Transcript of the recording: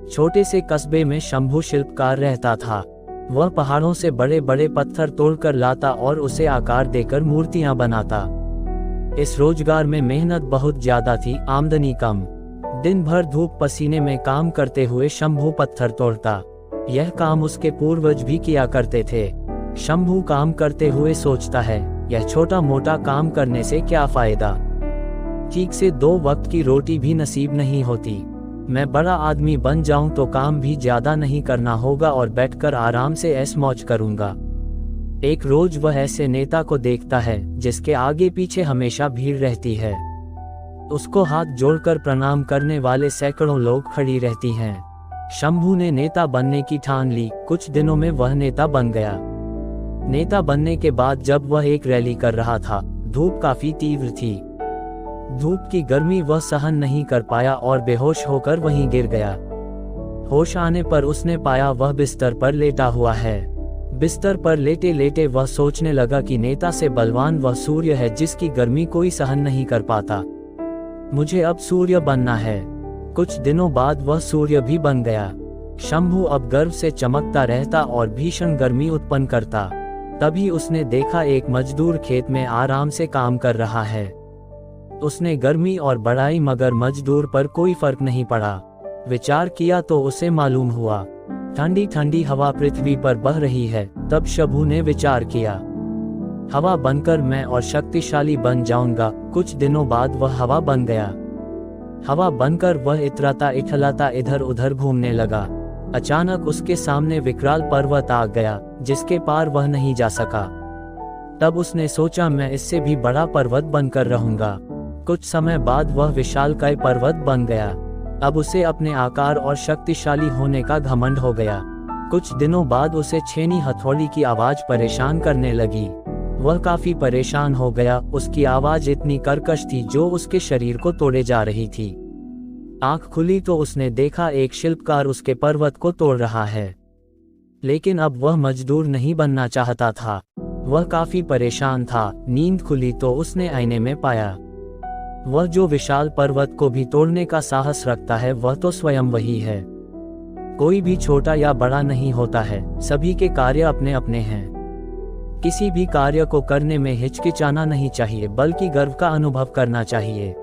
छोटे से कस्बे में शंभू शिल्पकार रहता था। वह पहाड़ों से बड़े बड़े पत्थर तोड़कर लाता और उसे आकार देकर मूर्तियां बनाता। इस रोजगार में मेहनत बहुत ज्यादा थी, आमदनी कम। दिन भर धूप पसीने में काम करते हुए शंभू पत्थर तोड़ता। यह काम उसके पूर्वज भी किया करते थे। शंभू काम करते हुए सोचता है, यह छोटा मोटा काम करने से क्या फायदा। ठीक से 2 वक्त की रोटी भी नसीब नहीं होती। मैं बड़ा आदमी बन जाऊं तो काम भी ज्यादा नहीं करना होगा और बैठकर आराम से ऐश मौज करूंगा। एक रोज वह ऐसे नेता को देखता है जिसके आगे पीछे हमेशा भीड़ रहती है। उसको हाथ जोड़कर प्रणाम करने वाले सैकड़ों लोग खड़ी रहती हैं। शंभू ने नेता बनने की ठान ली। कुछ दिनों में वह नेता बन गया। नेता बनने के बाद जब वह एक रैली कर रहा था, धूप काफी तीव्र थी। धूप की गर्मी वह सहन नहीं कर पाया और बेहोश होकर वहीं गिर गया। होश आने पर उसने पाया वह बिस्तर पर लेटा हुआ है। बिस्तर पर लेटे लेटे वह सोचने लगा कि नेता से बलवान वह सूर्य है जिसकी गर्मी कोई सहन नहीं कर पाता। मुझे अब सूर्य बनना है। कुछ दिनों बाद वह सूर्य भी बन गया। शंभू अब गर्व से चमकता रहता और भीषण गर्मी उत्पन्न करता। तभी उसने देखा एक मजदूर खेत में आराम से काम कर रहा है। उसने गर्मी और बढ़ाई मगर मजदूर पर कोई फर्क नहीं पड़ा। विचार किया तो उसे मालूम हुआ ठंडी ठंडी हवा पृथ्वी पर बह रही है। तब शंभू ने विचार किया, हवा बनकर मैं और शक्तिशाली बन जाऊंगा। कुछ दिनों बाद वह हवा बन गया। हवा बनकर वह इतराता इठलाता इधर उधर घूमने लगा। अचानक उसके सामने विकराल पर्वत आ गया जिसके पार वह नहीं जा सका। तब उसने सोचा, मैं इससे भी बड़ा पर्वत बनकर रहूंगा। कुछ समय बाद वह विशालकाय पर्वत बन गया। अब उसे अपने आकार और शक्तिशाली होने का घमंड हो गया। कुछ दिनों बाद उसे छेनी हथौड़ी की आवाज परेशान करने लगी। वह काफी परेशान हो गया। उसकी आवाज इतनी कर्कश थी जो उसके शरीर को तोड़े जा रही थी। आंख खुली तो उसने देखा एक शिल्पकार उसके पर्वत को तोड़ रहा है। लेकिन अब वह मजदूर नहीं बनना चाहता था। वह काफी परेशान था। नींद खुली तो उसने आईने में पाया, वह जो विशाल पर्वत को भी तोड़ने का साहस रखता है वह तो स्वयं वही है। कोई भी छोटा या बड़ा नहीं होता है, सभी के कार्य अपने अपने हैं। किसी भी कार्य को करने में हिचकिचाना नहीं चाहिए बल्कि गर्व का अनुभव करना चाहिए।